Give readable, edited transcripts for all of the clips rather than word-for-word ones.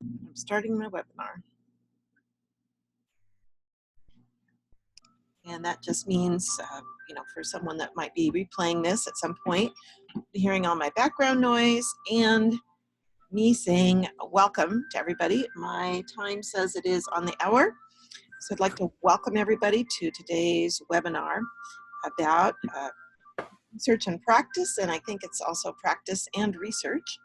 I'm starting my webinar. And that just means, for someone that might be replaying this at some point, hearing all my background noise and me saying welcome to everybody. My time says it is on the hour. So I'd like to welcome everybody to today's webinar about research and practice, and I think it's also practice and research.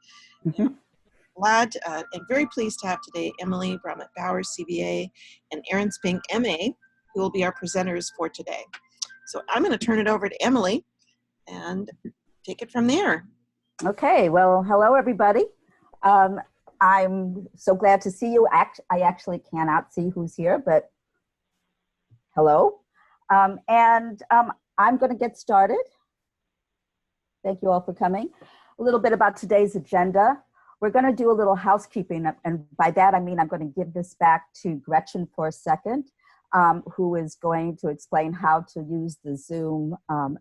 Glad and very pleased to have today Emily Bromett-Bowers, CBA, and Erin Spink, MA, who will be our presenters for today. So I'm going to turn it over to Emily and take it from there. Okay, well, hello everybody. I'm so glad to see you. I actually cannot see who's here, but hello. I'm going to get started. Thank you all for coming. A little bit about today's agenda. We're going to do a little housekeeping, and by that I mean I'm going to give this back to Gretchen for a second, who is going to explain how to use the Zoom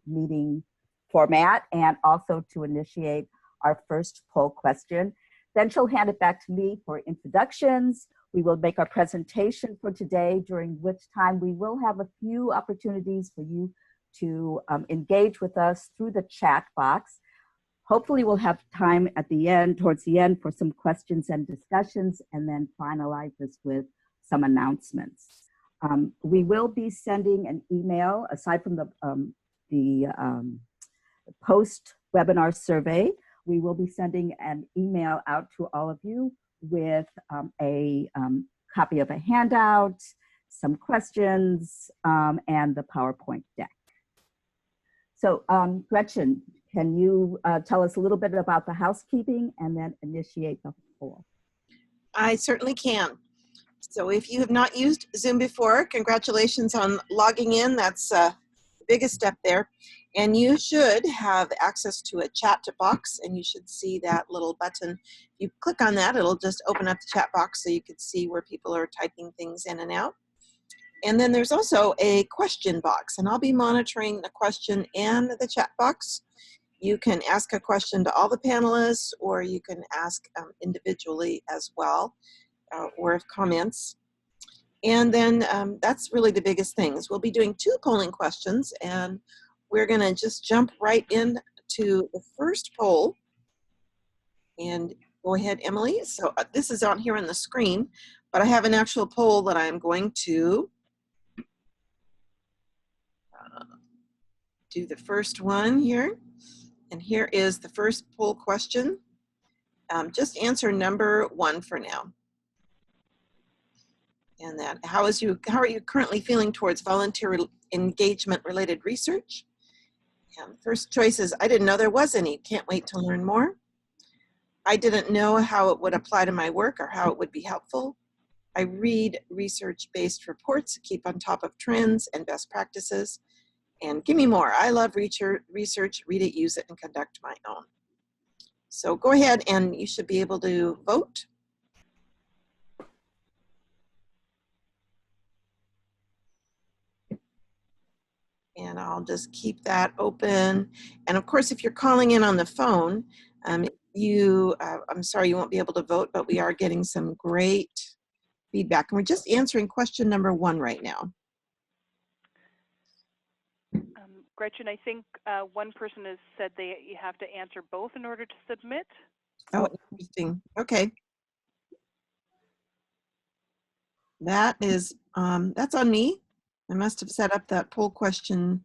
meeting format and also to initiate our first poll question. Then she'll hand it back to me for introductions. We will make our presentation for today, during which time we will have a few opportunities for you to engage with us through the chat box. Hopefully we'll have time at the end, towards the end, for some questions and discussions, and then finalize this with some announcements. We will be sending an email, aside from the post-webinar survey. We will be sending an email out to all of you with a copy of a handout, some questions, and the PowerPoint deck. So Gretchen, can you tell us a little bit about the housekeeping and then initiate the poll? I certainly can. So if you have not used Zoom before, congratulations on logging in. That's the biggest step there. And you should have access to a chat box, and you should see that little button. If you click on that, it'll just open up the chat box so you can see where people are typing things in and out. And then there's also a question box, and I'll be monitoring the question and the chat box. You can ask a question to all the panelists, or you can ask individually as well, or have comments. And then that's really the biggest thing, is we'll be doing 2 polling questions, and we're going to just jump right into the first poll. And go ahead, Emily. So this is on here on the screen, but I have an actual poll that I'm going to do the first one here. And here is the first poll question. Just answer number 1 for now. And that, how are you currently feeling towards volunteer engagement related research? And first choice is, I didn't know there was any. Can't wait to learn more. I didn't know how it would apply to my work or how it would be helpful. I read research-based reports, keep on top of trends and best practices. And give me more. I love research, read it, use it, and conduct my own. So go ahead, and you should be able to vote. And I'll just keep that open. And of course, if you're calling in on the phone, I'm sorry you won't be able to vote, but we are getting some great feedback. And we're just answering question number 1 right now. Gretchen, I think one person has said you have to answer both in order to submit. Oh, interesting. Okay. That is, that's on me. I must have set up that poll question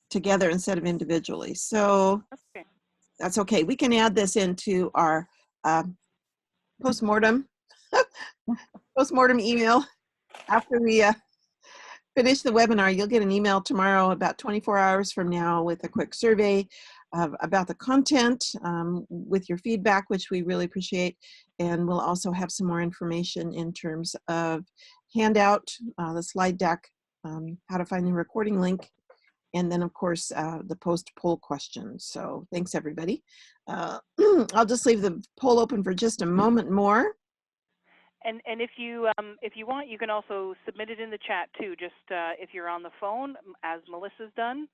together instead of individually. So okay. That's okay. We can add this into our postmortem email after we finish the webinar. You'll get an email tomorrow, about 24 hours from now, with a quick survey about the content with your feedback, which we really appreciate. And we'll also have some more information in terms of handout, the slide deck, how to find the recording link, and then of course the post poll questions. So thanks everybody. I'll just leave the poll open for just a moment more. And if you want, you can also submit it in the chat too, just if you're on the phone, as Melissa's done.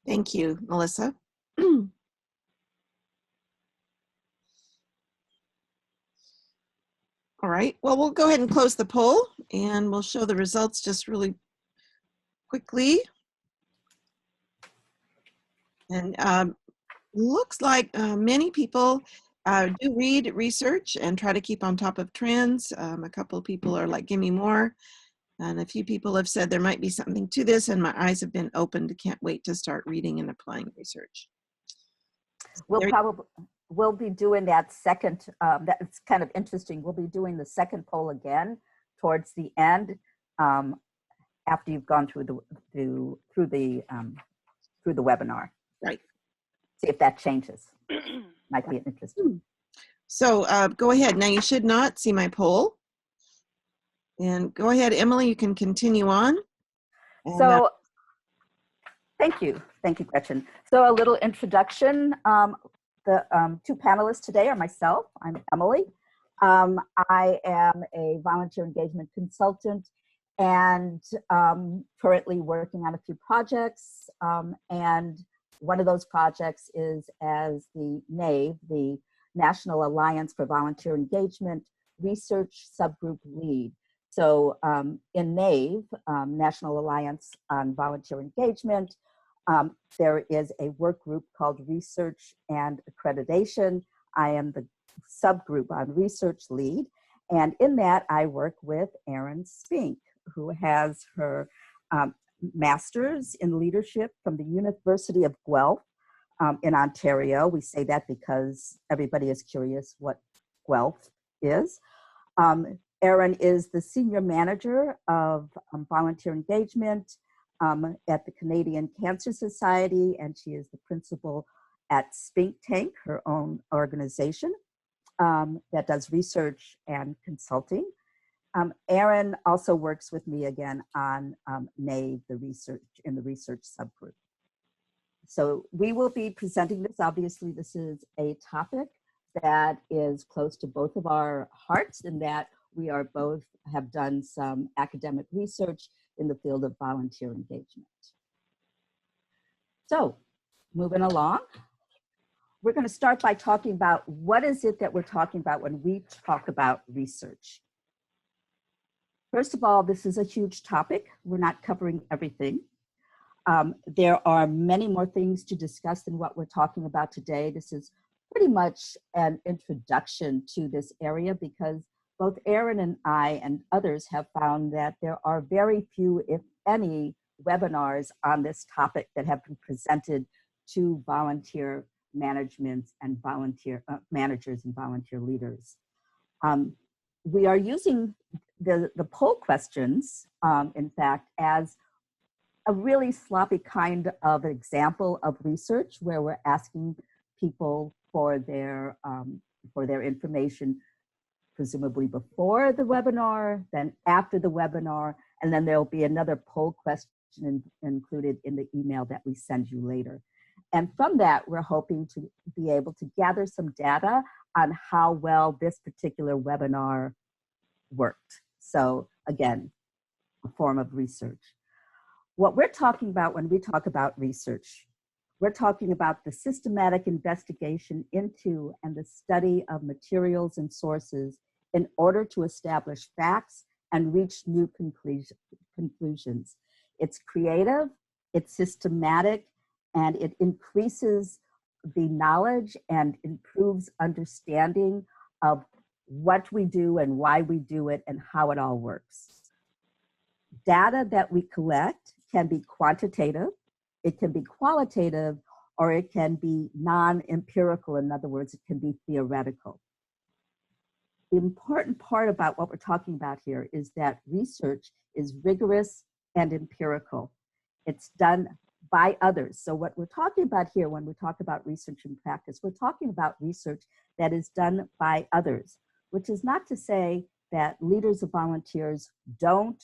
Thank you, Melissa. All right, well, we'll go ahead and close the poll and we'll show the results just really quickly. And looks like many people do read research and try to keep on top of trends. A couple of people are like, give me more. And a few people have said there might be something to this, and my eyes have been opened. Can't wait to start reading and applying research. We'll be doing that second, that's kind of interesting. We'll be doing the second poll again towards the end, after you've gone through the webinar. Right. See if that changes. Might be interesting. So go ahead. Now you should not see my poll. And go ahead, Emily, you can continue on. And, So thank you, Gretchen. So a little introduction. The two panelists today are myself. I'm Emily. I am a volunteer engagement consultant and currently working on a few projects. And one of those projects is as the NAVE, the National Alliance for Volunteer Engagement Research Subgroup Lead. So in NAVE, National Alliance on Volunteer Engagement, there is a work group called Research and Accreditation. I am the subgroup on Research Lead. And in that, I work with Erin Spink, who has her master's in leadership from the University of Guelph in Ontario. We say that because everybody is curious what Guelph is. Erin is the senior manager of volunteer engagement at the Canadian Cancer Society, and she is the principal at Spink Tank, her own organization that does research and consulting. Erin also works with me again on NAVE, the research subgroup. So we will be presenting this. Obviously, this is a topic that is close to both of our hearts in that we are both have done some academic research in the field of volunteer engagement. So moving along, we're going to start by talking about what is it that we're talking about when we talk about research. First of all, this is a huge topic. We're not covering everything. There are many more things to discuss than what we're talking about today. This is pretty much an introduction to this area because both Erin and I and others have found that there are very few, if any, webinars on this topic that have been presented to volunteer management and volunteer managers and volunteer leaders. We are using the poll questions, in fact, as a really sloppy kind of example of research where we're asking people for their information, presumably before the webinar, then after the webinar, and then there'll be another poll question included in the email that we send you later. And from that, we're hoping to be able to gather some data on how well this particular webinar worked. So again, a form of research. What we're talking about when we talk about research, we're talking about the systematic investigation into and the study of materials and sources in order to establish facts and reach new conclusions. It's creative, it's systematic, and it increases the knowledge and improves understanding of what we do and why we do it and how it all works. Data that we collect can be quantitative, it can be qualitative, or it can be non-empirical. In other words, it can be theoretical. The important part about what we're talking about here is that research is rigorous and empirical. It's done by others. So what we're talking about here when we talk about research and practice, we're talking about research that is done by others, which is not to say that leaders of volunteers don't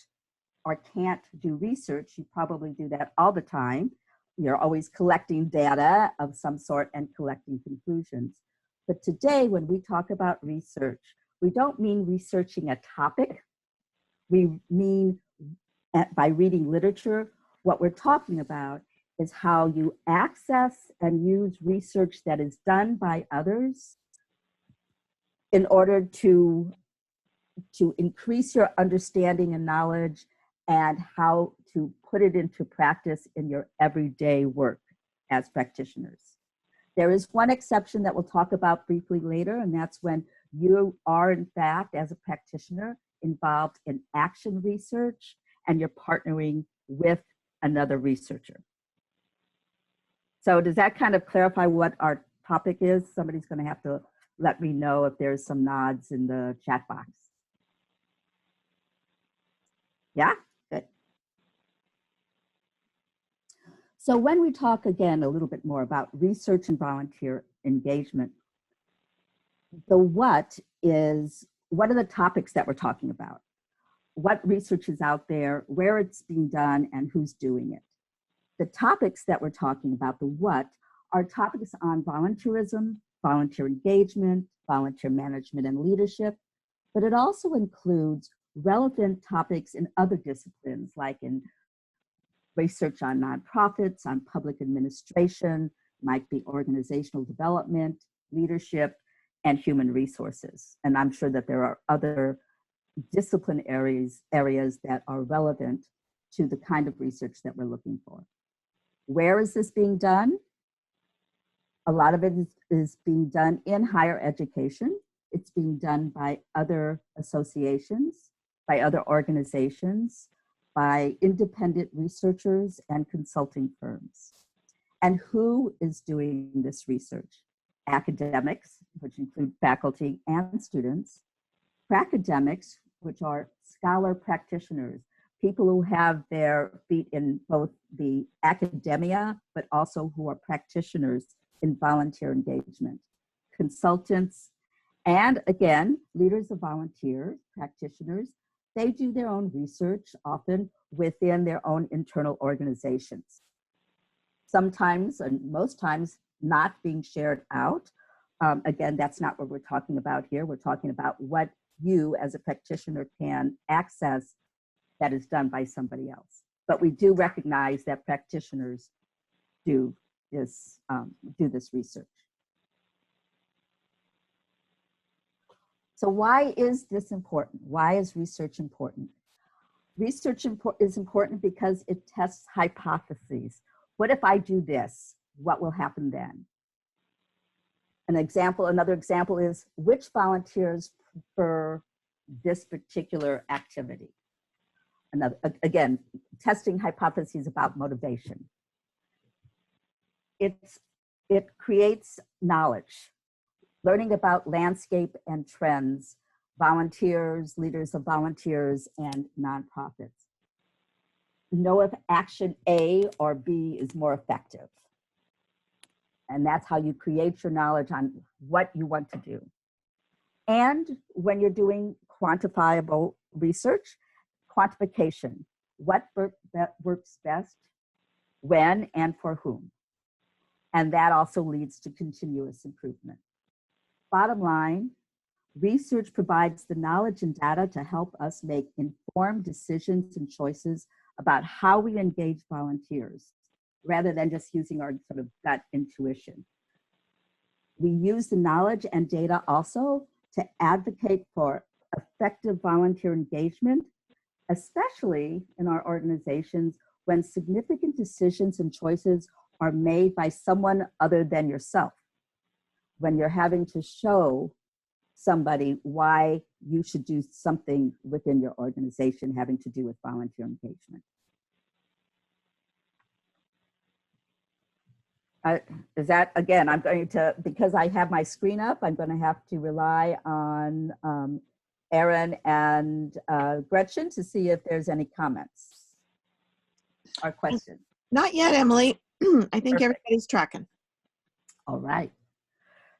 or can't do research. You probably do that all the time. You're always collecting data of some sort and collecting conclusions. But today, when we talk about research, we don't mean researching a topic. We mean by reading literature, what we're talking about is how you access and use research that is done by others in order to to increase your understanding and knowledge and how to put it into practice in your everyday work as practitioners. There is one exception that we'll talk about briefly later, and that's when you are, in fact, as a practitioner, involved in action research and you're partnering with another researcher. So does that kind of clarify what our topic is? Somebody's going to have to let me know if there's some nods in the chat box. Yeah, good. So when we talk again a little bit more about research and volunteer engagement, the what are the topics that we're talking about? What research is out there, where it's being done, and who's doing it? The topics that we're talking about, the what, are topics on volunteerism, volunteer engagement, volunteer management and leadership, but it also includes relevant topics in other disciplines, like in research on nonprofits, on public administration, might be organizational development, leadership, and human resources. And I'm sure that there are other discipline areas that are relevant to the kind of research that we're looking for. Where is this being done? A lot of it is being done in higher education. It's being done by other associations, by other organizations, by independent researchers and consulting firms. And who is doing this research? Academics, which include faculty and students, pracademics, which are scholar practitioners, people who have their feet in both the academia, but also who are practitioners in volunteer engagement, consultants, and again, leaders of volunteers, practitioners. They do their own research, often within their own internal organizations. Sometimes, and most times, not being shared out. Again, that's not what we're talking about here. We're talking about what you as a practitioner can access that is done by somebody else. But we do recognize that practitioners do this research. So why is this important? Why is research important? Research is important because it tests hypotheses. What if I do this? What will happen then? Another example is, which volunteers prefer this particular activity? Again, testing hypotheses about motivation. It creates knowledge, learning about landscape and trends, volunteers, leaders of volunteers, and nonprofits. Know if action A or B is more effective. And that's how you create your knowledge on what you want to do. And when you're doing quantifiable research, quantification, what works best, when, and for whom. And that also leads to continuous improvement. Bottom line, research provides the knowledge and data to help us make informed decisions and choices about how we engage volunteers, rather than just using our sort of gut intuition. We use the knowledge and data also to advocate for effective volunteer engagement, especially in our organizations when significant decisions and choices are made by someone other than yourself. When you're having to show somebody why you should do something within your organization having to do with volunteer engagement. Is that, again, I'm going to, because I have my screen up, I'm going to have to rely on Erin and Gretchen to see if there's any comments or questions. Not yet, Emily. I think Perfect. everybody's tracking. All right.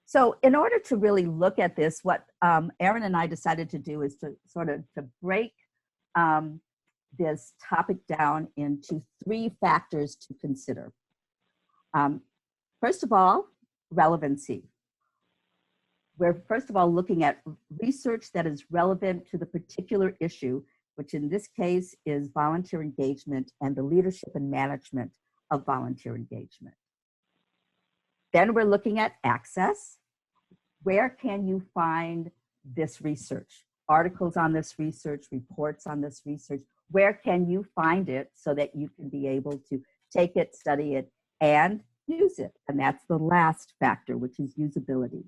So in order to really look at this, what Erin and I decided to do is to sort of to break this topic down into 3 factors to consider. First of all, relevancy. We're first of all looking at research that is relevant to the particular issue, which in this case is volunteer engagement and the leadership and management of volunteer engagement. Then we're looking at access. Where can you find this research? articles on this research, reports on this research. Where can you find it so that you can be able to take it, study it, and use it? And that's the last factor, which is usability.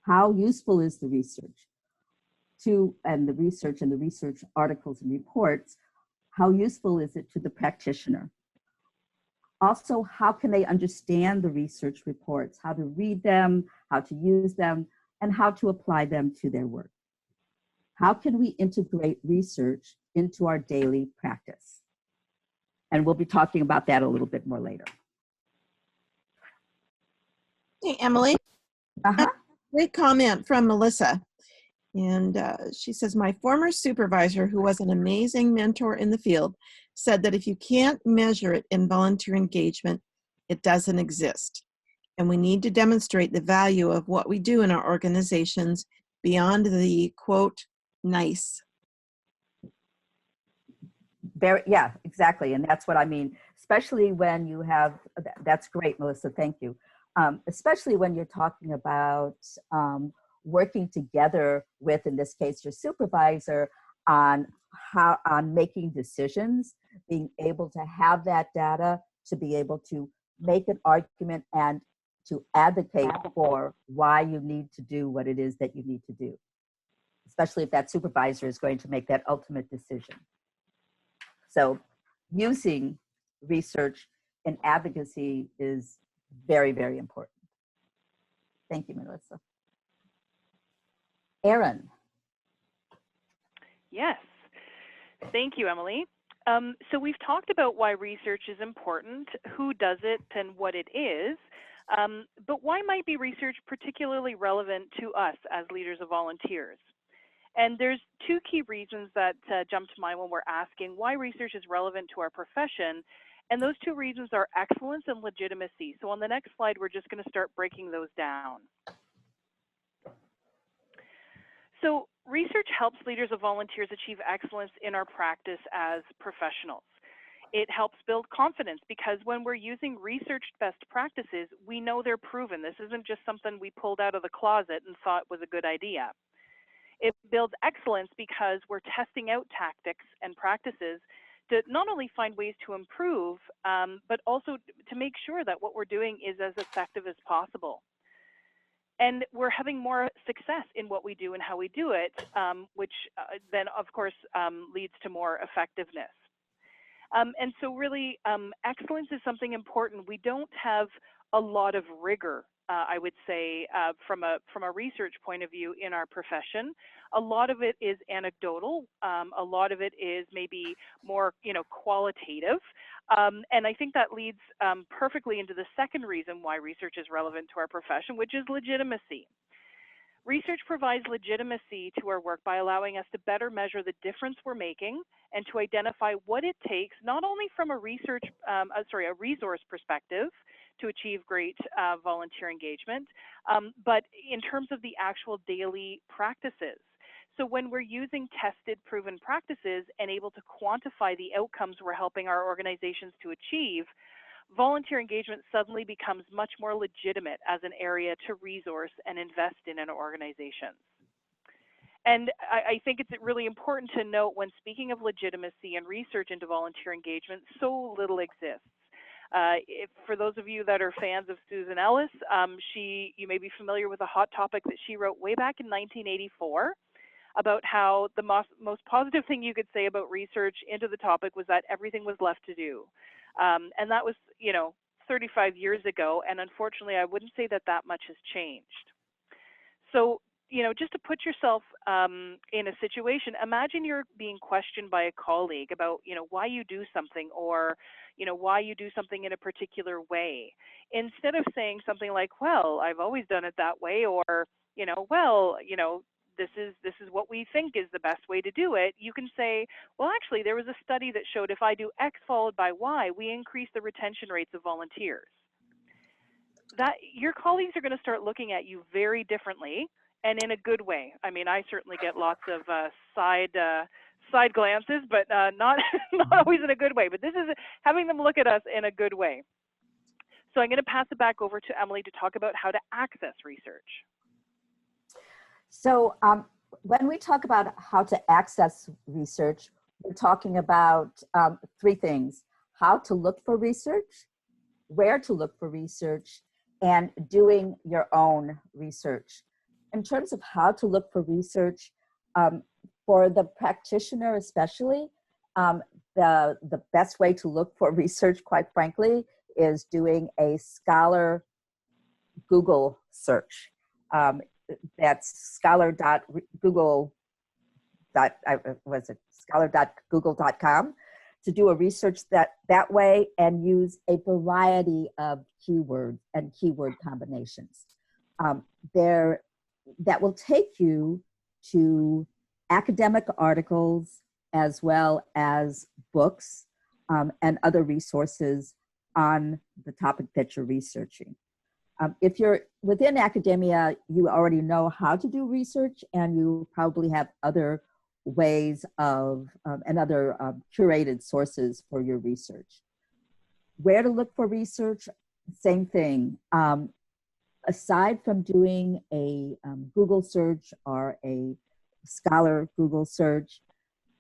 How useful is the research? And the research articles and reports, how useful is it to the practitioner? Also, how can they understand the research reports, how to read them, how to use them, and how to apply them to their work? How can we integrate research into our daily practice? And we'll be talking about that a little bit more later. Hey, Emily. Uh-huh. Great comment from Melissa. And she says, my former supervisor, who was an amazing mentor in the field, said that if you can't measure it in volunteer engagement, it doesn't exist. And we need to demonstrate the value of what we do in our organizations beyond the, quote, nice. Yeah, exactly. And that's what I mean, especially when you have, that's great, Melissa, thank you. Especially when you're talking about working together with, in this case, your supervisor on making decisions, being able to have that data, to be able to make an argument and to advocate for why you need to do what it is that you need to do, especially if that supervisor is going to make that ultimate decision. So using research and advocacy is very, very important. Thank you, Melissa. Erin. Yes. Thank you, Emily. So we've talked about why research is important, who does it, and what it is. But why might be research particularly relevant to us as leaders of volunteers? And there's two key reasons that jump to mind when we're asking why research is relevant to our profession. And those two reasons are excellence and legitimacy. So on the next slide, we're just going to start breaking those down. So research helps leaders of volunteers achieve excellence in our practice as professionals. It helps build confidence because when we're using researched best practices, we know they're proven. This isn't just something we pulled out of the closet and thought was a good idea. It builds excellence because we're testing out tactics and practices to not only find ways to improve, but also to make sure that what we're doing is as effective as possible. And we're having more success in what we do and how we do it, which then, of course, leads to more effectiveness. And so really, excellence is something important. We don't have a lot of rigor, I would say, from a research point of view in our profession. A lot of it is anecdotal. A lot of it is maybe more, qualitative. And I think that leads perfectly into the second reason why research is relevant to our profession, which is legitimacy. Research provides legitimacy to our work by allowing us to better measure the difference we're making and to identify what it takes, not only from a resource perspective to achieve great volunteer engagement, but in terms of the actual daily practices. So when we're using tested, proven practices and able to quantify the outcomes we're helping our organizations to achieve, volunteer engagement suddenly becomes much more legitimate as an area to resource and invest in organizations. And I think it's really important to note when speaking of legitimacy and research into volunteer engagement, so little exists. For those of you that are fans of Susan Ellis, you may be familiar with a hot topic that she wrote way back in 1984 about how the most positive thing you could say about research into the topic was that everything was left to do. And that was, 35 years ago, and unfortunately, I wouldn't say that much has changed. So, just to put yourself in a situation, imagine you're being questioned by a colleague about, why you do something or, why you do something in a particular way. Instead of saying something like, well, I've always done it that way, or, this is what we think is the best way to do it, you can say, well, actually, there was a study that showed if I do X followed by Y, we increase the retention rates of volunteers. That your colleagues are going to start looking at you very differently and in a good way. I mean, I certainly get lots of side glances, but not always in a good way. But this is having them look at us in a good way. So I'm going to pass it back over to Emily to talk about how to access research. So when we talk about how to access research, we're talking about three things: how to look for research, where to look for research, and doing your own research. In terms of how to look for research, for the practitioner especially, the best way to look for research, quite frankly, is doing a Scholar Google search. That's scholar.google. Was it scholar.google.com, to do a research that way and use a variety of keywords and keyword combinations. That will take you to academic articles as well as books and other resources on the topic that you're researching. If you're within academia, you already know how to do research, and you probably have other ways of and other curated sources for your research. Where to look for research, same thing. Aside from doing a Google search or a Scholar Google search,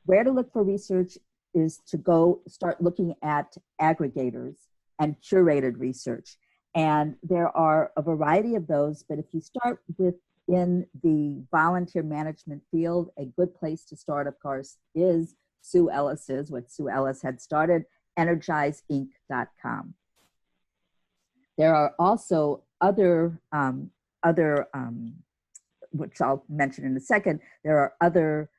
where to look for research is to go start looking at aggregators and curated research. And there are a variety of those, but if you start within the volunteer management field, a good place to start, of course, is Sue Ellis's, what Sue Ellis had started, energizeinc.com. There are also other, which I'll mention in a second, there are other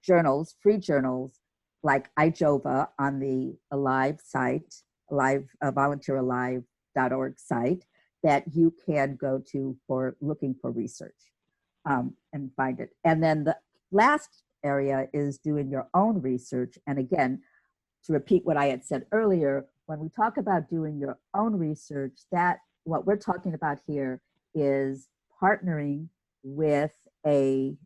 journals, free journals, like iJova on the Alive site, volunteeralive.org site, that you can go to for looking for research and find it. And then the last area is doing your own research. And again, to repeat what I had said earlier, when we talk about doing your own research, that what we're talking about here is partnering with a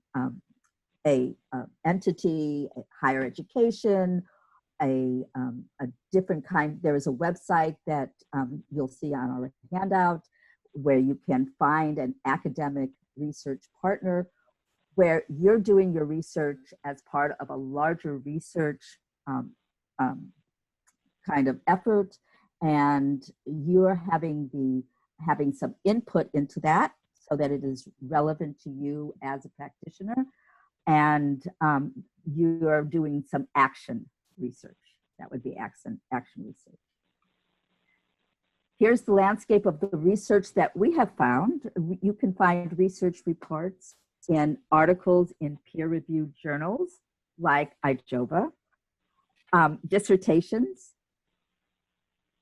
entity, a higher education, a different kind. There is a website that you'll see on our handout where you can find an academic research partner where you're doing your research as part of a larger research kind of effort, and you're having some input into that so that it is relevant to you as a practitioner, and you're doing some action research. That would be action research. Here's the landscape of the research that we have found. You can find research reports in articles in peer-reviewed journals like iJova, dissertations,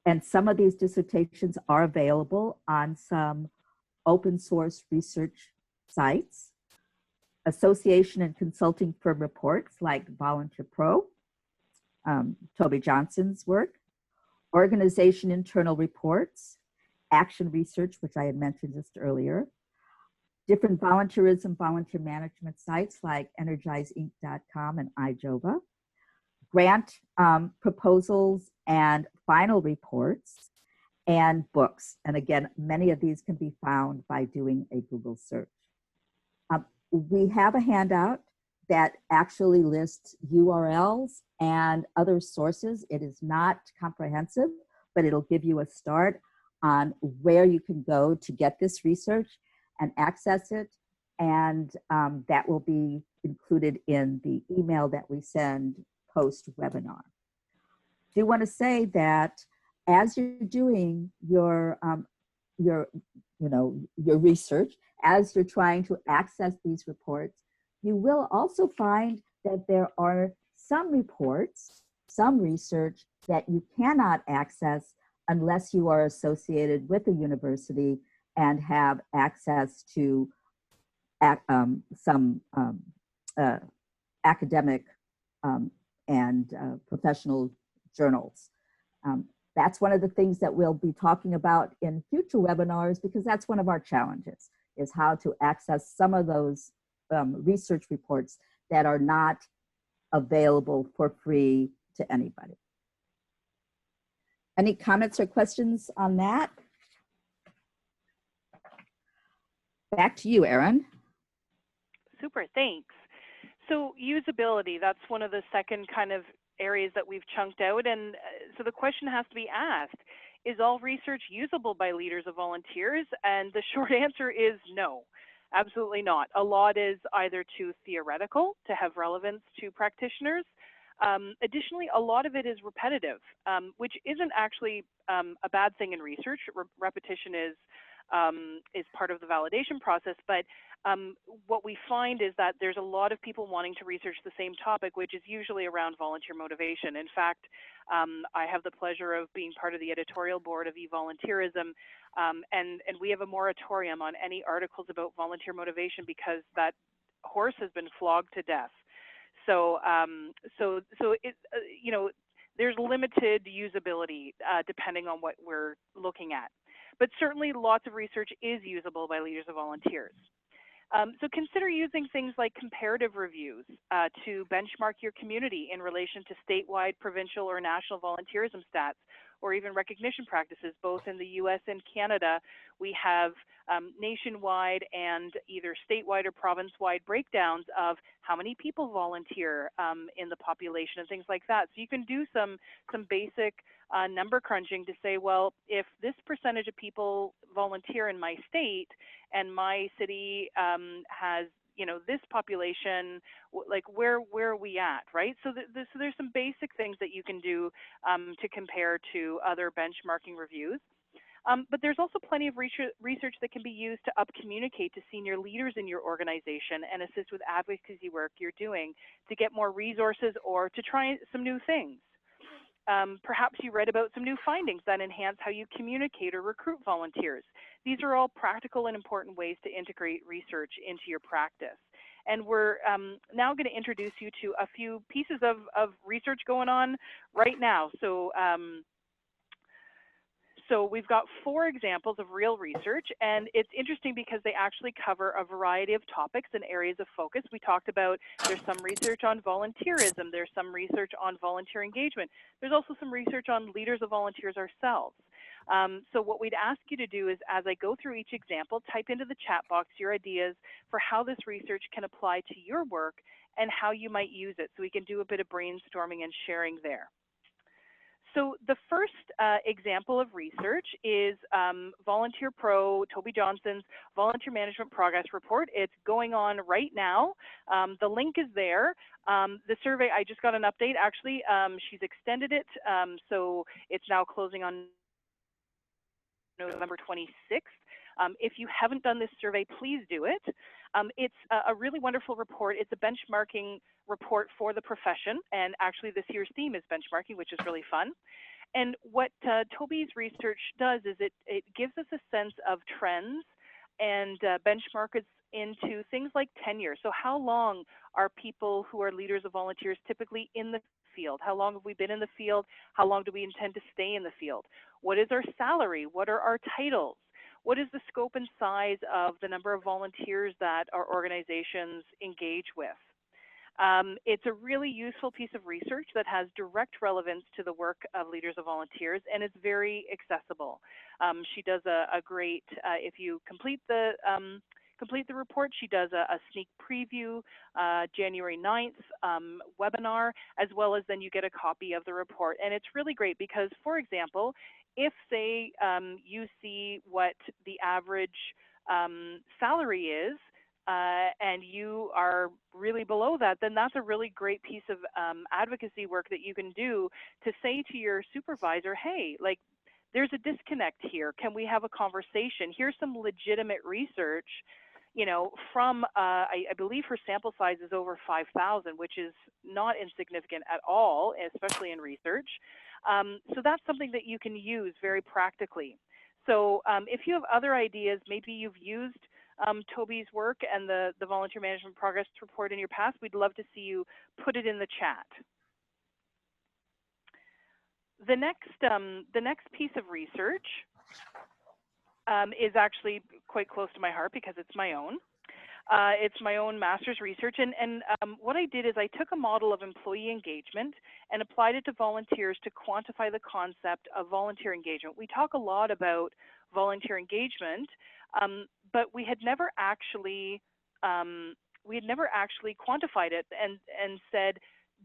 and some of these dissertations are available on some open source research sites, association and consulting firm reports like Volunteer Pro, Toby Johnson's work, organization internal reports, action research, which I had mentioned just earlier, different volunteerism, volunteer management sites like energizeinc.com and iJova, grant proposals and final reports, and books. And again, many of these can be found by doing a Google search. We have a handout that actually lists URLs and other sources. It is not comprehensive, but it'll give you a start on where you can go to get this research and access it. And that will be included in the email that we send post-webinar. I do want to say that as you're doing your research, as you're trying to access these reports, you will also find that there are some reports, some research that you cannot access unless you are associated with a university and have access to some academic and professional journals. That's one of the things that we'll be talking about in future webinars, because that's one of our challenges, is how to access some of those research reports that are not available for free to anybody. Any comments or questions on that? Back to you, Erin. Super, thanks. So usability, that's one of the second kind of areas that we've chunked out. And so the question has to be asked, is all research usable by leaders of volunteers? And the short answer is no, absolutely not. A lot is either too theoretical to have relevance to practitioners. Additionally, a lot of it is repetitive, which isn't actually a bad thing in research. Repetition is part of the validation process, but what we find is that there's a lot of people wanting to research the same topic, which is usually around volunteer motivation. In fact, I have the pleasure of being part of the editorial board of eVolunteerism, and we have a moratorium on any articles about volunteer motivation because that horse has been flogged to death. So, you know, there's limited usability depending on what we're looking at. But certainly lots of research is usable by leaders of volunteers. So consider using things like comparative reviews to benchmark your community in relation to statewide, provincial, or national volunteerism stats, or even recognition practices, both in the US and Canada. We have nationwide and either statewide or province-wide breakdowns of how many people volunteer in the population and things like that. So you can do some basic number crunching to say, well, if this percentage of people volunteer in my state and my city has, you know, this population, like where are we at, right? So, so there's some basic things that you can do to compare to other benchmarking reviews. But there's also plenty of research that can be used to up-communicate to senior leaders in your organization and assist with advocacy work you're doing to get more resources or to try some new things. Perhaps you read about some new findings that enhance how you communicate or recruit volunteers. These are all practical and important ways to integrate research into your practice. And we're now going to introduce you to a few pieces of research going on right now. So we've got 4 examples of real research, and it's interesting because they actually cover a variety of topics and areas of focus. We talked about there's some research on volunteerism, there's some research on volunteer engagement, there's also some research on leaders of volunteers ourselves. So what we'd ask you to do is, as I go through each example, type into the chat box your ideas for how this research can apply to your work and how you might use it, so we can do a bit of brainstorming and sharing there. So the first example of research is Volunteer Pro, Toby Johnson's Volunteer Management Progress Report. It's going on right now. The link is there. The survey, I just got an update actually. She's extended it, so it's now closing on November 26th. If you haven't done this survey, please do it. It's a really wonderful report. It's a benchmarking report for the profession, and actually this year's theme is benchmarking, which is really fun. And what Toby's research does is it gives us a sense of trends and benchmarks into things like tenure. So how long are people who are leaders of volunteers typically in the field? How long have we been in the field? How long do we intend to stay in the field? What is our salary? What are our titles? What is the scope and size of the number of volunteers that our organizations engage with? It's a really useful piece of research that has direct relevance to the work of leaders of volunteers, and it's very accessible. She does a great, if you complete the report, she does a sneak preview, January 9th webinar, as well as then you get a copy of the report. And it's really great because, for example, if say you see what the average salary is, and you are really below that, then that's a really great piece of advocacy work that you can do to say to your supervisor, hey, like, there's a disconnect here. Can we have a conversation? Here's some legitimate research, you know, from, I believe her sample size is over 5,000, which is not insignificant at all, especially in research. So that's something that you can use very practically. So if you have other ideas, maybe you've used Toby's work and the Volunteer Management Progress Report in your past, we'd love to see you put it in the chat. The next piece of research is actually quite close to my heart because it's my own. It's my own master's research, and what I did is I took a model of employee engagement and applied it to volunteers to quantify the concept of volunteer engagement. We talk a lot about volunteer engagement, but we had never actually we had never actually quantified it and said,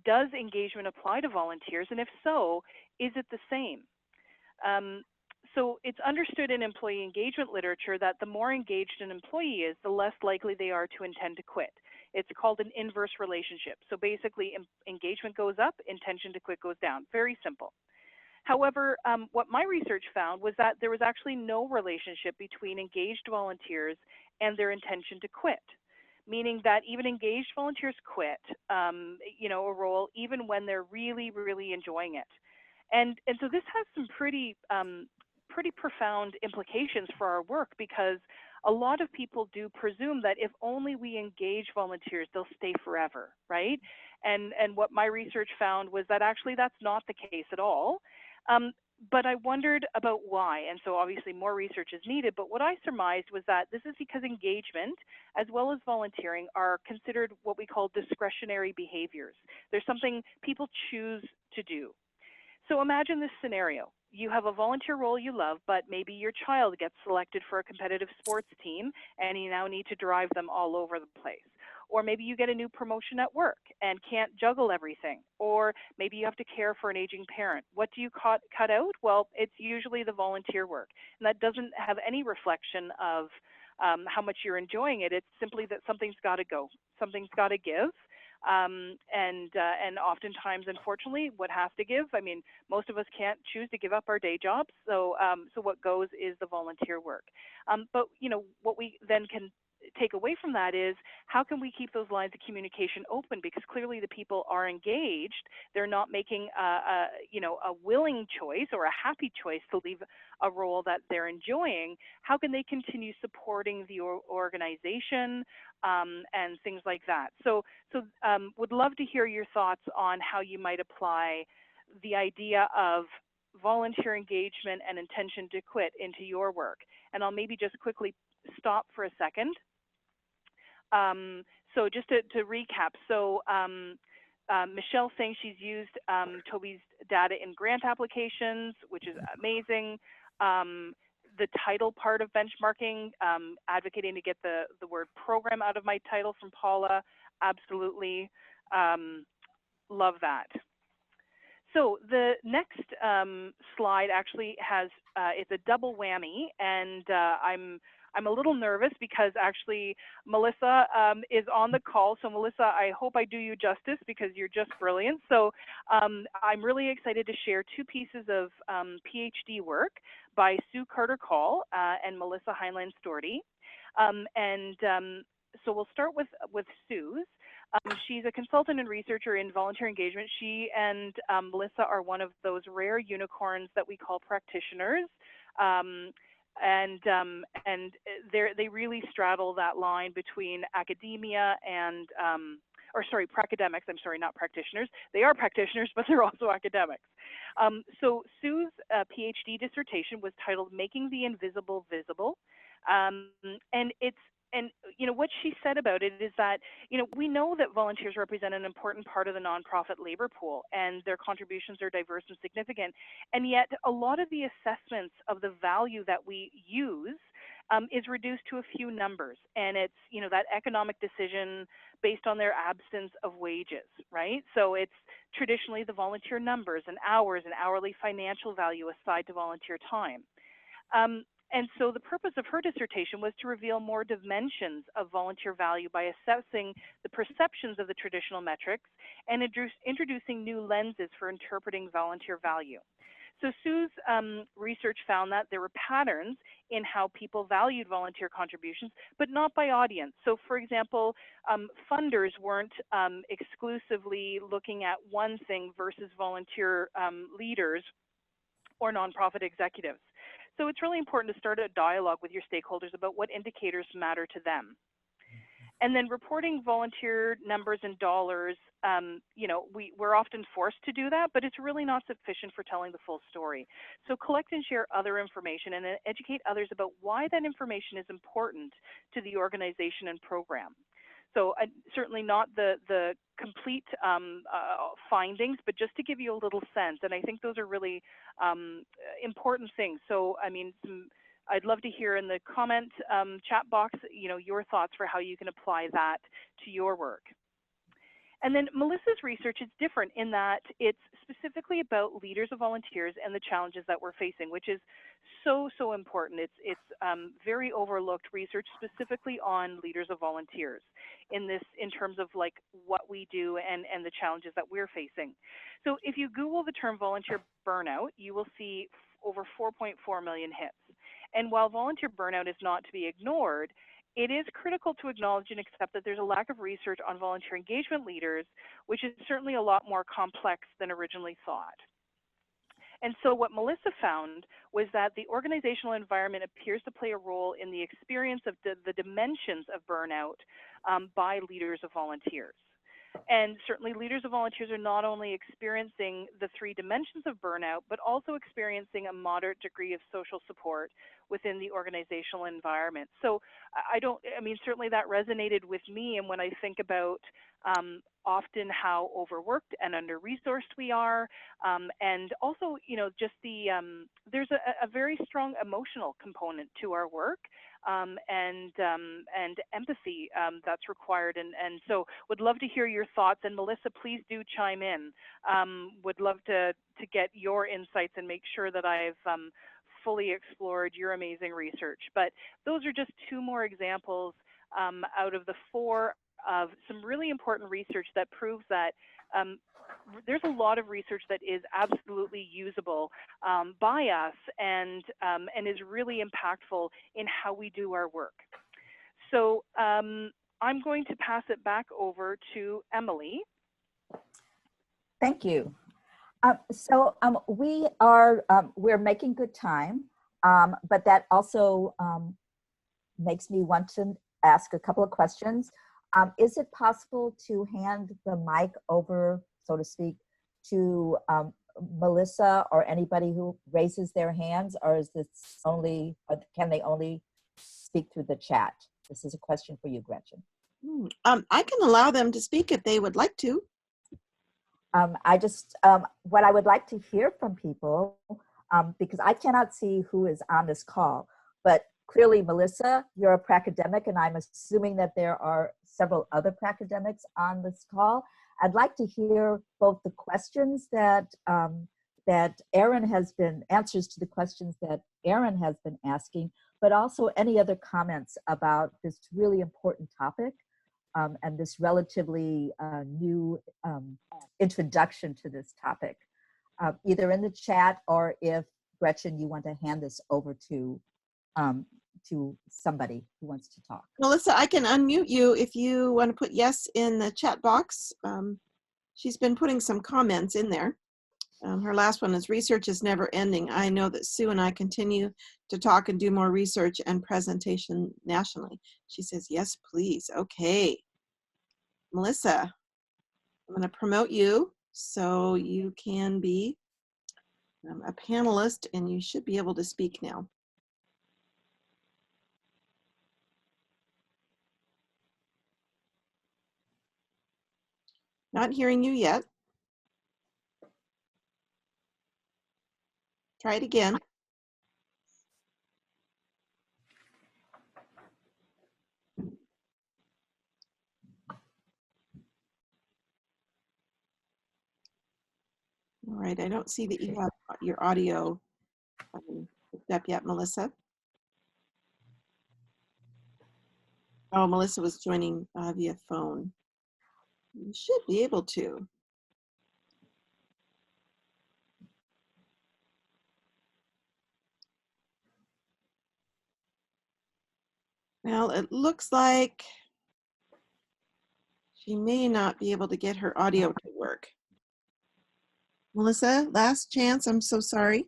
does engagement apply to volunteers? And if so, is it the same? So it's understood in employee engagement literature that the more engaged an employee is, the less likely they are to intend to quit. It's called an inverse relationship. So basically, engagement goes up, intention to quit goes down. Very simple. However, what my research found was that there was actually no relationship between engaged volunteers and their intention to quit, meaning that even engaged volunteers quit, a role even when they're really, really enjoying it. And so this has some pretty profound implications for our work, because a lot of people do presume that if only we engage volunteers, they'll stay forever, right? And what my research found was that actually that's not the case at all. But I wondered about why, and so obviously more research is needed, but what I surmised was that this is because engagement, as well as volunteering, are considered what we call discretionary behaviors. There's something people choose to do. So imagine this scenario. You have a volunteer role you love, but maybe your child gets selected for a competitive sports team and you now need to drive them all over the place. Or maybe you get a new promotion at work and can't juggle everything. Or maybe you have to care for an aging parent. What do you cut out? Well, it's usually the volunteer work. And that doesn't have any reflection of how much you're enjoying it. It's simply that something's got to go. Something's got to give. And oftentimes, unfortunately, what has to give, I mean, most of us can't choose to give up our day jobs. So what goes is the volunteer work. But, what we then can take away from that is, how can we keep those lines of communication open? Because clearly the people are engaged. They're not making a willing choice or a happy choice to leave a role that they're enjoying. How can they continue supporting the organization and things like that? So would love to hear your thoughts on how you might apply the idea of volunteer engagement and intention to quit into your work. And I'll maybe just quickly stop for a second. So just to recap, so Michelle's saying she's used Toby's data in grant applications, which is amazing. The title part of benchmarking, advocating to get the word program out of my title from Paula, absolutely love that. So the next slide actually has, it's a double whammy, and I'm a little nervous because actually Melissa is on the call. So Melissa, I hope I do you justice because you're just brilliant. So I'm really excited to share two pieces of PhD work by Sue Carter-Call and Melissa Heinlein-Storti. So we'll start with Sue's. She's a consultant and researcher in volunteer engagement. She and Melissa are one of those rare unicorns that we call practitioners. And they really straddle that line between academia and, pracademics, I'm sorry, not practitioners. They are practitioners, but they're also academics. So Sue's PhD dissertation was titled Making the Invisible Visible. And what she said about it is that, we know that volunteers represent an important part of the nonprofit labor pool, and their contributions are diverse and significant. And yet a lot of the assessments of the value that we use is reduced to a few numbers. And it's, that economic decision based on their absence of wages, right? So it's traditionally the volunteer numbers and hours and hourly financial value assigned to volunteer time. And so the purpose of her dissertation was to reveal more dimensions of volunteer value by assessing the perceptions of the traditional metrics and introducing new lenses for interpreting volunteer value. So Sue's research found that there were patterns in how people valued volunteer contributions, but not by audience. So for example, funders weren't exclusively looking at one thing versus volunteer leaders or nonprofit executives. So it's really important to start a dialogue with your stakeholders about what indicators matter to them. And then reporting volunteer numbers and dollars, we're often forced to do that, but it's really not sufficient for telling the full story. So collect and share other information and educate others about why that information is important to the organization and program. So certainly not the complete findings, but just to give you a little sense. And I think those are really important things. So, I mean, some I'd love to hear in the comment chat box, your thoughts for how you can apply that to your work. And then Melissa's research is different in that it's specifically about leaders of volunteers and the challenges that we're facing, which is so important. It's very overlooked research specifically on leaders of volunteers in terms of like what we do and the challenges that we're facing. So if you Google the term volunteer burnout, you will see over 4.4 million hits. And while volunteer burnout is not to be ignored, it is critical to acknowledge and accept that there's a lack of research on volunteer engagement leaders, which is certainly a lot more complex than originally thought. And so what Melissa found was that the organizational environment appears to play a role in the experience of the dimensions of burnout by leaders of volunteers. And certainly leaders of volunteers are not only experiencing the 3 dimensions of burnout, but also experiencing a moderate degree of social support within the organizational environment. So certainly that resonated with me. And when I think about often how overworked and under-resourced we are, and also, just there's a very strong emotional component to our work. And empathy that's required. And so would love to hear your thoughts. And Melissa, please do chime in. Would love to get your insights and make sure that I've fully explored your amazing research. But those are just 2 more examples out of the 4 of some really important research that proves that there's a lot of research that is absolutely usable by us and is really impactful in how we do our work. So I'm going to pass it back over to Emily. Thank you. We're making good time, but that also makes me want to ask a couple of questions. Is it possible to hand the mic over, so to speak, to Melissa or anybody who raises their hands, or is this only, or can they only speak through the chat? This is a question for you, Gretchen. I can allow them to speak if they would like to. What I would like to hear from people, because I cannot see who is on this call, but clearly, Melissa, you're a pracademic, and I'm assuming that there are several other pracademics on this call. I'd like to hear both the questions that Erin has been, answers to the questions that Erin has been asking, but also any other comments about this really important topic and this relatively new introduction to this topic, either in the chat or if, Gretchen, you want to hand this over to somebody who wants to talk. Melissa, I can unmute you if you want to put yes in the chat box. She's been putting some comments in there. Her last one is research is never ending. I know that Sue and I continue to talk and do more research and presentation nationally. She says, yes, please. Okay. Melissa, I'm going to promote you so you can be a panelist and you should be able to speak now. Not hearing you yet. Try it again. All right, I don't see that you have your audio hooked up yet, Melissa. Oh, Melissa was joining via phone. You should be able to. Well, it looks like she may not be able to get her audio to work. Melissa, last chance. I'm so sorry.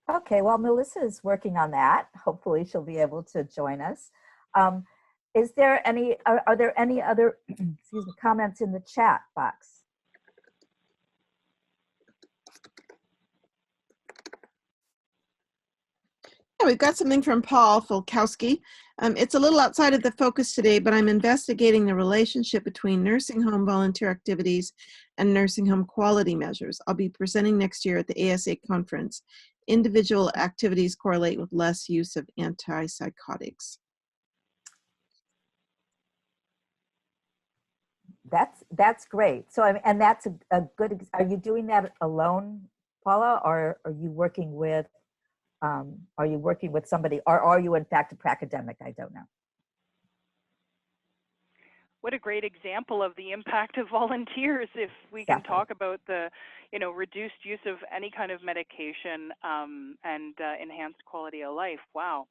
Okay, well, Melissa is working on that. Hopefully she'll be able to join us. Are there any other excuse me, comments in the chat box? we've got something from Paul Fulkowski. It's a little outside of the focus today, but I'm investigating the relationship between nursing home volunteer activities and nursing home quality measures. I'll be presenting next year at the ASA conference. Individual activities correlate with less use of antipsychotics. That's great. So, I mean, and that's a good, are you doing that alone, Paula, or are you working with somebody, or are you in fact a pracademic? I don't know. What a great example of the impact of volunteers if we can talk about the, reduced use of any kind of medication and enhanced quality of life. Wow.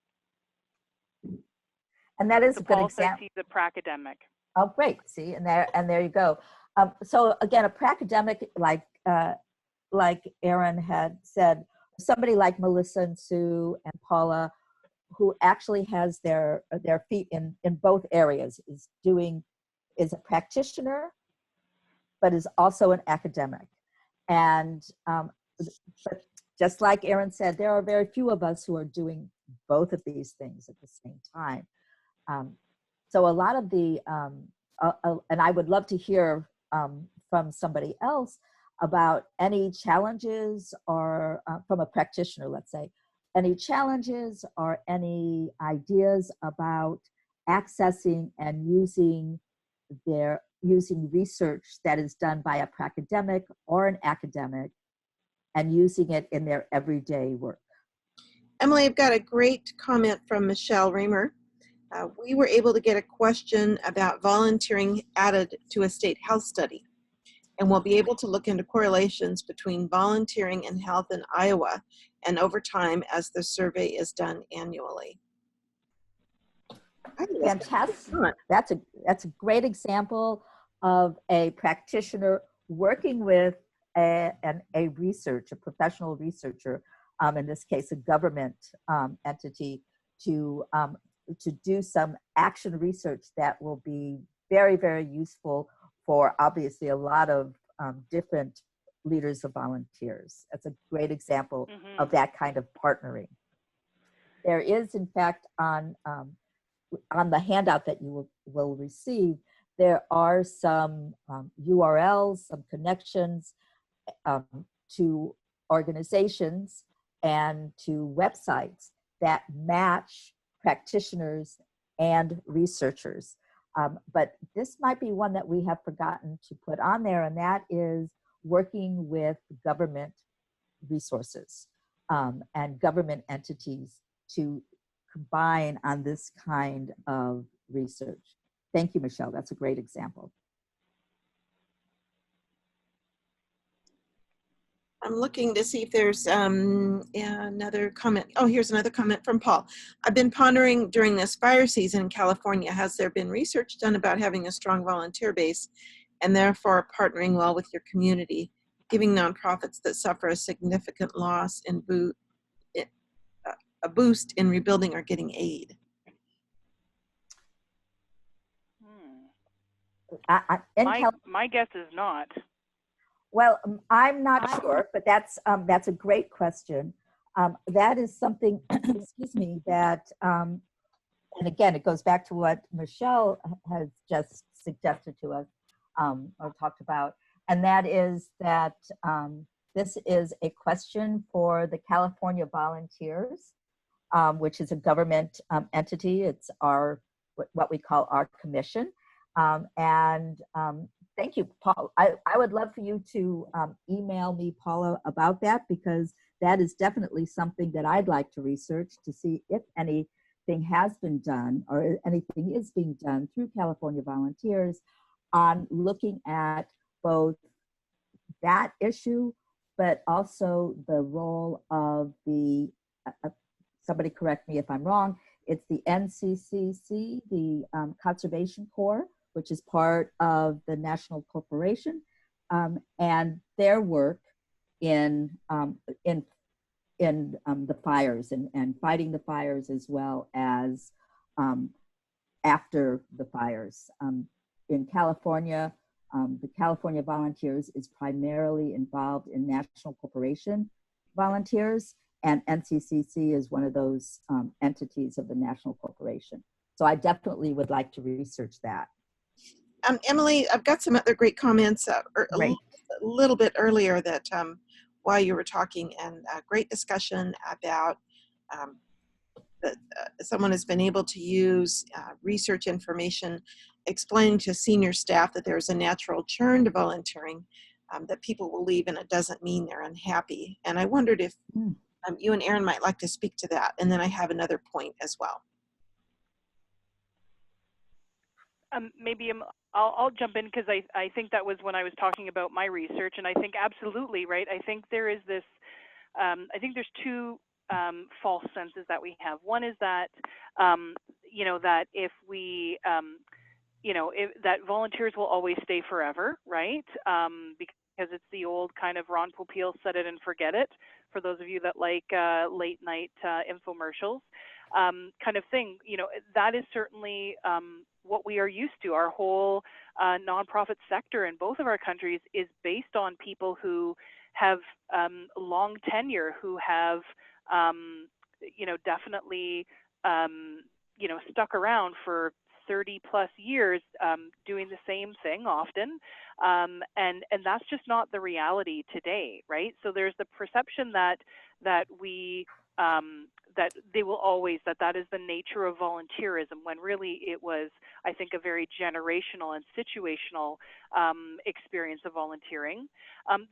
And that is so a good Paul example. says he's a pracademic. Oh, great. See, and there you go. So again, a pracademic, like Erin had said, somebody like Melissa and Sue and Paula, who actually has their feet in both areas, is a practitioner, but is also an academic. And but just like Erin said, there are very few of us who are doing both of these things at the same time. So a lot of the, and I would love to hear from somebody else about any challenges, or from a practitioner, let's say, any challenges or any ideas about accessing and using research that is done by a pracademic or an academic and using it in their everyday work. Emily, I've got a great comment from Michelle Reamer. We were able to get a question about volunteering added to a state health study, and we'll be able to look into correlations between volunteering and health in Iowa and over time as the survey is done annually. Fantastic. That's a great example of a practitioner working with a professional researcher, in this case, a government entity, to do some action research that will be very, very useful for obviously a lot of different leaders of volunteers. That's a great example of that kind of partnering. There is, in fact, on the handout that you will receive, there are some URLs, some connections to organizations and to websites that match practitioners and researchers. But this might be one that we have forgotten to put on there, and that is working with government resources and government entities to combine on this kind of research. Thank you, Michelle. That's a great example. I'm looking to see if there's another comment. Oh, here's another comment from Paul. I've been pondering during this fire season in California, has there been research done about having a strong volunteer base and therefore partnering well with your community, giving nonprofits that suffer a significant loss in a boost in rebuilding or getting aid? My guess is not. Well, I'm not sure, but that's a great question. That is something, excuse me, that, and again, it goes back to what Michelle has just suggested to us or talked about, and that is that this is a question for the California Volunteers, which is a government entity. It's what we call our commission. Thank you, Paul. I would love for you to email me, Paula, about that, because that is definitely something that I'd like to research to see if anything has been done or anything is being done through California Volunteers on looking at both that issue, but also the role of the, somebody correct me if I'm wrong, it's the NCCC, the Conservation Corps, which is part of the National Corporation, and their work in the fires and fighting the fires, as well as after the fires. In California, the California Volunteers is primarily involved in National Corporation volunteers, and NCCC is one of those entities of the national corporation. So I definitely would like to research that. Emily, I've got some other great comments Great. a little bit earlier that while you were talking, and a great discussion about that someone has been able to use research information explaining to senior staff that there's a natural churn to volunteering, that people will leave and it doesn't mean they're unhappy. And I wondered if you and Erin might like to speak to that. And then I have another point as well. Maybe I'll jump in because I think that was when I was talking about my research, and I think absolutely right. I think there is this. I think there's two false senses that we have. One is that that if we that volunteers will always stay forever, right? Because it's the old kind of Ron Popeil set it and forget it. For those of you that like late night infomercials, kind of thing. That is certainly what we are used to. Our whole nonprofit sector in both of our countries is based on people who have long tenure, who have definitely stuck around for 30 plus years doing the same thing often, and that's just not the reality today, right? So there's the perception that we that they will always, that is the nature of volunteerism, when really it was, I think, a very generational and situational experience of volunteering.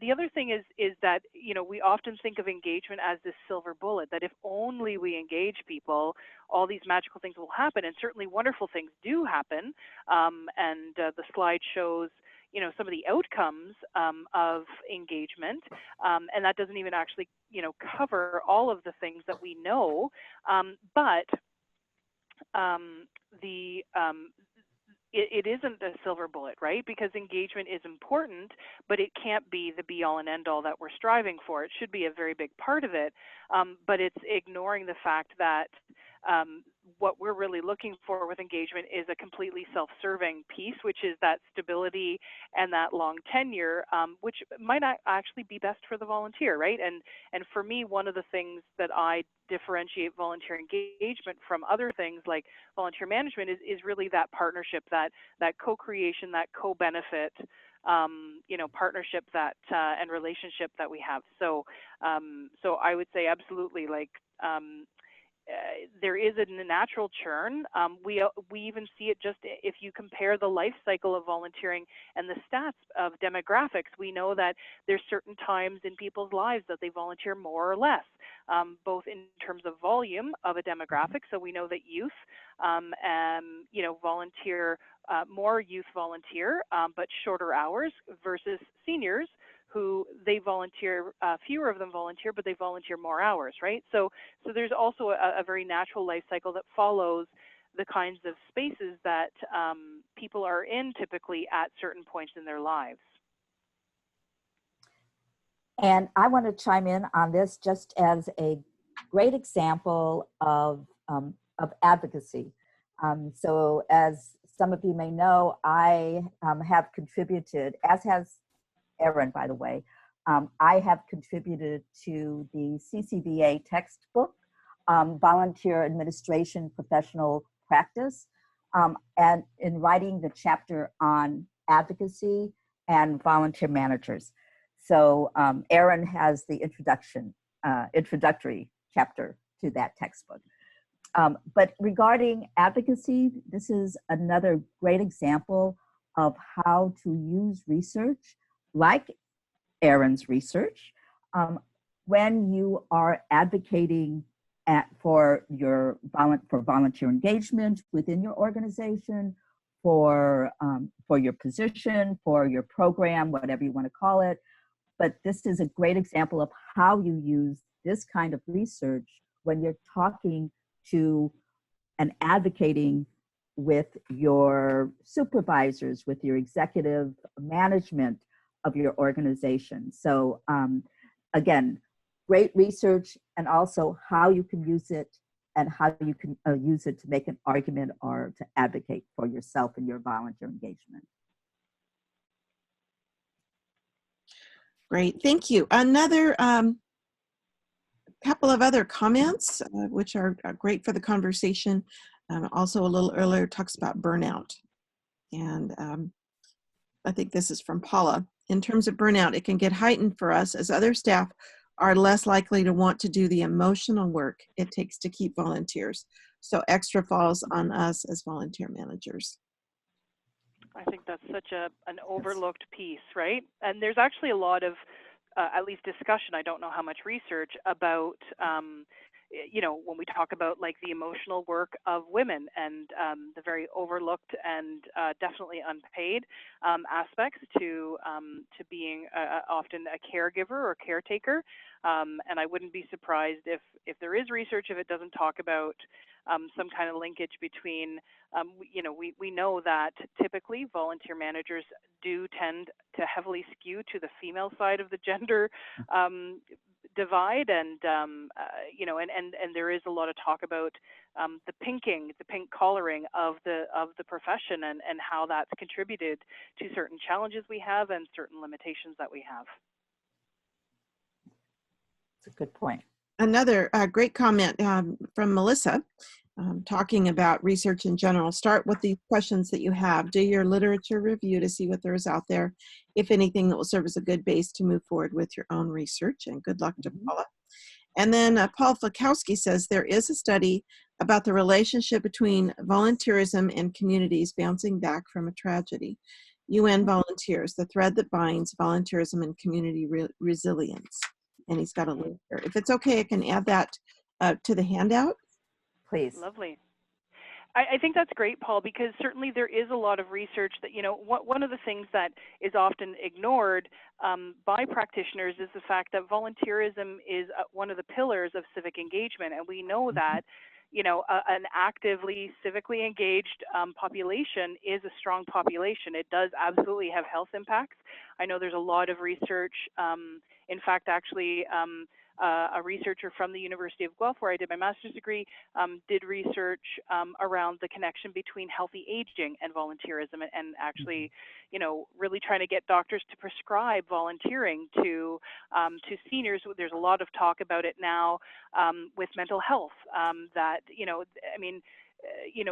The other thing is that, we often think of engagement as this silver bullet, that if only we engage people, all these magical things will happen, and certainly wonderful things do happen. And the slide shows some of the outcomes of engagement, and that doesn't even actually cover all of the things that we know, but it isn't a silver bullet, right? Because engagement is important, but it can't be the be all and end all that we're striving for. It should be a very big part of it, but it's ignoring the fact that what we're really looking for with engagement is a completely self-serving piece, which is that stability and that long tenure, which might actually be best for the volunteer, right? And for me, one of the things that I differentiate volunteer engagement from other things like volunteer management is really that partnership, that co-creation, that co-benefit, partnership that and relationship that we have. So I would say absolutely, there is a natural churn. We even see it just if you compare the life cycle of volunteering and the stats of demographics. We know that there's certain times in people's lives that they volunteer more or less, both in terms of volume of a demographic. So we know that youth, volunteer, more youth volunteer, but shorter hours versus seniors, who they volunteer, fewer of them volunteer, but they volunteer more hours, right? So there's also a very natural life cycle that follows the kinds of spaces that people are in typically at certain points in their lives. And I want to chime in on this just as a great example of advocacy. So as some of you may know, I have contributed, as has Erin, by the way, I have contributed to the CCVA textbook, Volunteer Administration Professional Practice, and in writing the chapter on advocacy and volunteer managers. So Erin has the introductory chapter to that textbook. But regarding advocacy, this is another great example of how to use research, like Erin's research, when you are advocating for volunteer engagement within your organization, for your position, for your program, whatever you want to call it. But this is a great example of how you use this kind of research when you're talking to and advocating with your supervisors, with your executive management of your organization. So again, great research, and also how you can use it and how you can use it to make an argument or to advocate for yourself and your volunteer engagement. Great, thank you. Another couple of other comments, which are great for the conversation. Also, a little earlier talks about burnout. And I think this is from Paula. In terms of burnout, it can get heightened for us as other staff are less likely to want to do the emotional work it takes to keep volunteers. So extra falls on us as volunteer managers. I think that's such an overlooked piece, right? And there's actually a lot of, at least discussion, I don't know how much research about, when we talk about like the emotional work of women and the very overlooked and definitely unpaid aspects to being often a caregiver or caretaker. And I wouldn't be surprised if there is research, if it doesn't talk about some kind of linkage between, we know that typically volunteer managers do tend to heavily skew to the female side of the gender divide, and there is a lot of talk about the pink collaring of the profession, and how that's contributed to certain challenges we have and certain limitations that we have. That's a good point. Another great comment from Melissa, talking about research in general. Start with the questions that you have. Do your literature review to see what there is out there, if anything that will serve as a good base to move forward with your own research. And good luck to Paula. And then Paul Flakowski says there is a study about the relationship between volunteerism and communities bouncing back from a tragedy. UN Volunteers, the thread that binds volunteerism and community resilience. And he's got a link here. If it's okay, I can add that to the handout. Please. Lovely. I think that's great, Paul, because certainly there is a lot of research that, one of the things that is often ignored by practitioners is the fact that volunteerism is one of the pillars of civic engagement. And we know that, an actively civically engaged population is a strong population. It does absolutely have health impacts. I know there's a lot of research. In fact, actually, a researcher from the University of Guelph, where I did my master's degree, did research around the connection between healthy aging and volunteerism, and actually, really trying to get doctors to prescribe volunteering to seniors. There's a lot of talk about it now with mental health.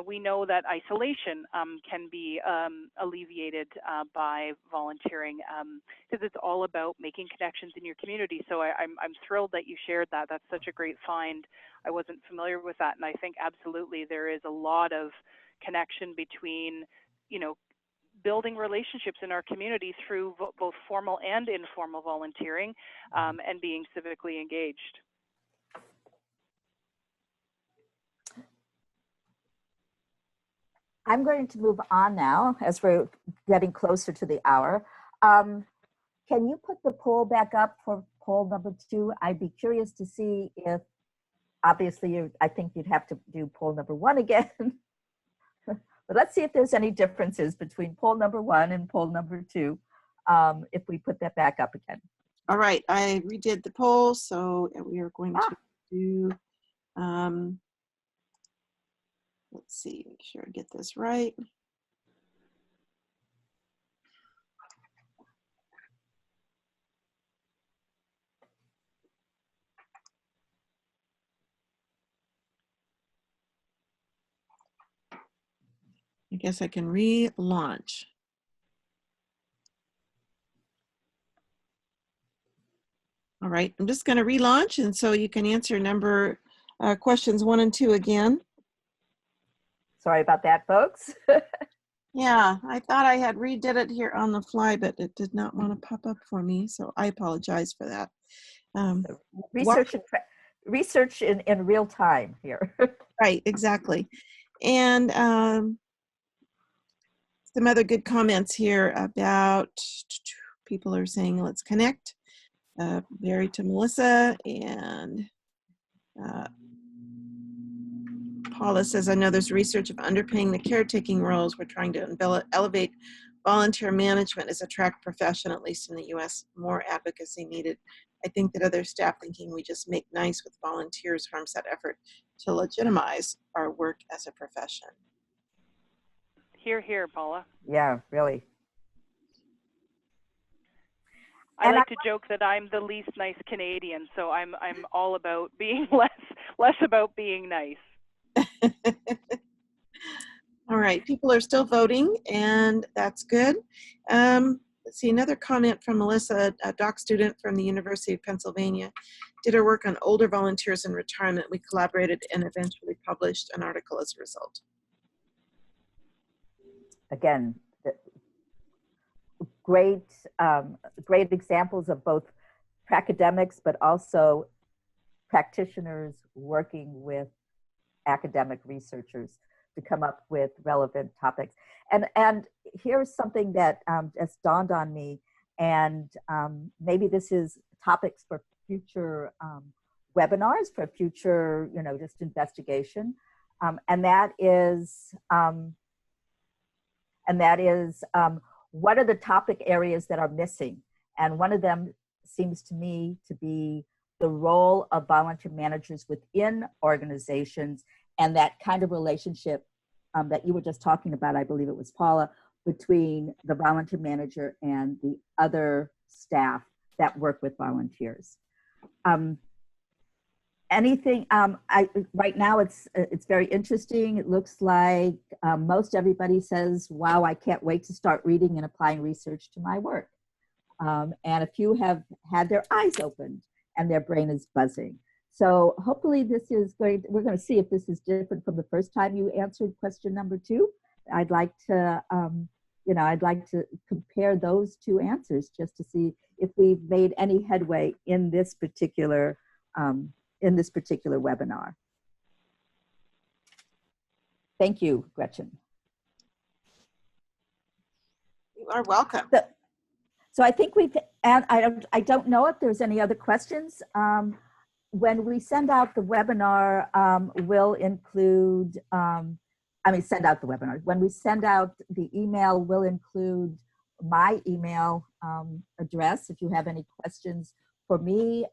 We know that isolation can be alleviated by volunteering, because it's all about making connections in your community. So I'm thrilled that you shared that. That's such a great find. I wasn't familiar with that, and I think absolutely there is a lot of connection between, building relationships in our community through both formal and informal volunteering, and being civically engaged. I'm going to move on now as we're getting closer to the hour. Can you put the poll back up for poll number 2? I'd be curious to see if, obviously, I think you'd have to do poll number 1 again. But let's see if there's any differences between poll number 1 and poll number 2, if we put that back up again. All right, I redid the poll, so we are going to do, let's see, make sure I get this right. I guess I can relaunch. All right, I'm just going to relaunch, and so you can answer questions 1 and 2 again. Sorry about that, folks. Yeah, I thought I had redid it here on the fly, but it did not want to pop up for me, so I apologize for that. Research in real time here. Right, exactly. And some other good comments here about people are saying, let's connect. Barry to Melissa, and Paula says, I know there's research of underpaying the caretaking roles. We're trying to elevate volunteer management as a track profession, at least in the US. More advocacy needed. I think that other staff thinking we just make nice with volunteers harms that effort to legitimize our work as a profession. Hear, hear, Paula. Yeah, really. I like to joke that I'm the least nice Canadian, so I'm all about being less about being nice. All right, people are still voting, and that's good. Let's see, another comment from Melissa, a doc student from the University of Pennsylvania. Did her work on older volunteers in retirement. We collaborated and eventually published an article as a result. Again, great examples of both academics, but also practitioners working with academic researchers to come up with relevant topics. And here's something that just dawned on me, and maybe this is topics for future webinars, for future, just investigation, and that is what are the topic areas that are missing? And one of them seems to me to be the role of volunteer managers within organizations, and that kind of relationship that you were just talking about, I believe it was Paula, between the volunteer manager and the other staff that work with volunteers. Right now it's very interesting. It looks like most everybody says, wow, I can't wait to start reading and applying research to my work. And a few have had their eyes opened and their brain is buzzing. So hopefully we're going to see if this is different from the first time you answered question number 2. I'd like to, I'd like to compare those 2 answers just to see if we've made any headway in this particular webinar. Thank you, Gretchen. You are welcome. So I think and I don't know if there's any other questions. When we send out the webinar, we'll include, send out the webinar. When we send out the email, we'll include my email address if you have any questions for me.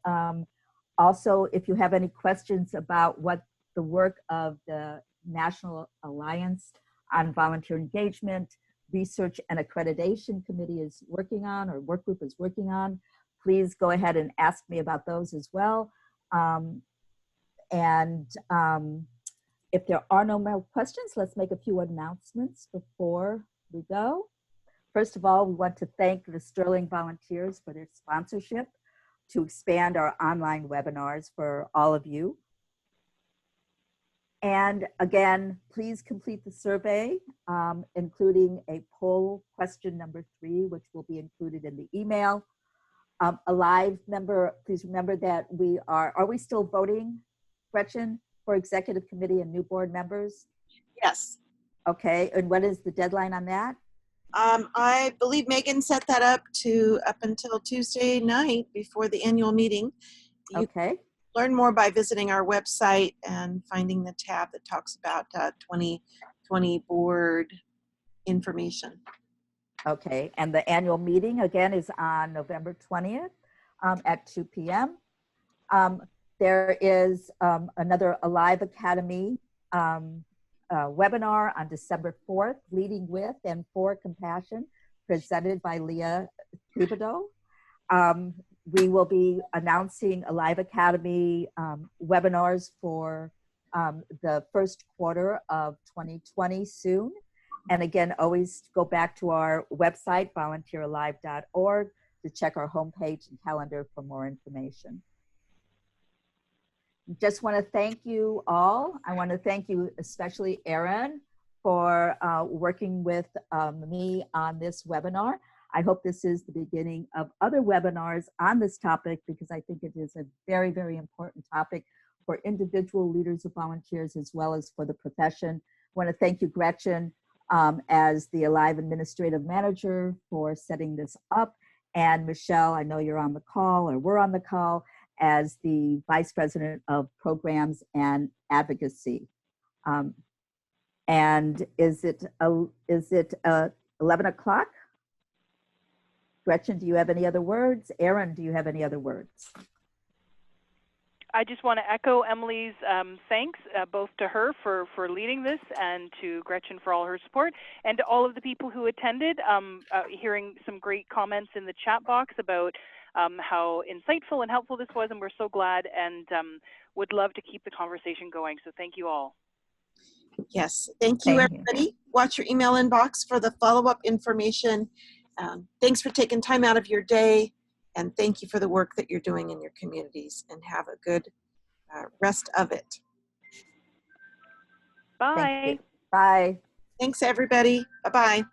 Also, if you have any questions about what the work of the National Alliance on Volunteer Engagement, Research and Accreditation Committee is working on, or work group is working on, please go ahead and ask me about those as well. If there are no more questions, let's make a few announcements before we go. First of all, we want to thank the Sterling Volunteers for their sponsorship to expand our online webinars for all of you. And again, please complete the survey, including a poll question number 3, which will be included in the email. A live member, please remember that are we still voting, Gretchen, for executive committee and new board members? Yes. Okay, and what is the deadline on that? I believe Megan set that up until Tuesday night before the annual meeting. You can learn more by visiting our website and finding the tab that talks about 2020 board information. Okay, and the annual meeting again is on November 20th at 2 p.m. There is another Alive Academy webinar on December 4th, Leading with and for Compassion, presented by Leah Thibodeau. We will be announcing Alive Academy webinars for the first quarter of 2020 soon. And again, always go back to our website, volunteeralive.org, to check our homepage and calendar for more information. Just want to thank you all. I want to thank you, especially Erin, for working with me on this webinar. I hope this is the beginning of other webinars on this topic, because I think it is a very, very important topic for individual leaders of volunteers as well as for the profession. I want to thank you, Gretchen, as the Alive Administrative Manager, for setting this up. And Michelle, I know you're on the call, or we're on the call, as the Vice President of Programs and Advocacy. And is it 11 o'clock? Gretchen, do you have any other words? Erin, do you have any other words? I just want to echo Emily's thanks, both to her for leading this, and to Gretchen for all her support, and to all of the people who attended, hearing some great comments in the chat box about how insightful and helpful this was, and we're so glad and would love to keep the conversation going. So thank you all. Yes, thank you, Thank you. everybody. Watch your email inbox for the follow-up information. Thanks for taking time out of your day, and thank you for the work that you're doing in your communities, and have a good rest of it. Bye. Thank you. Bye. Thanks, everybody. Bye-bye.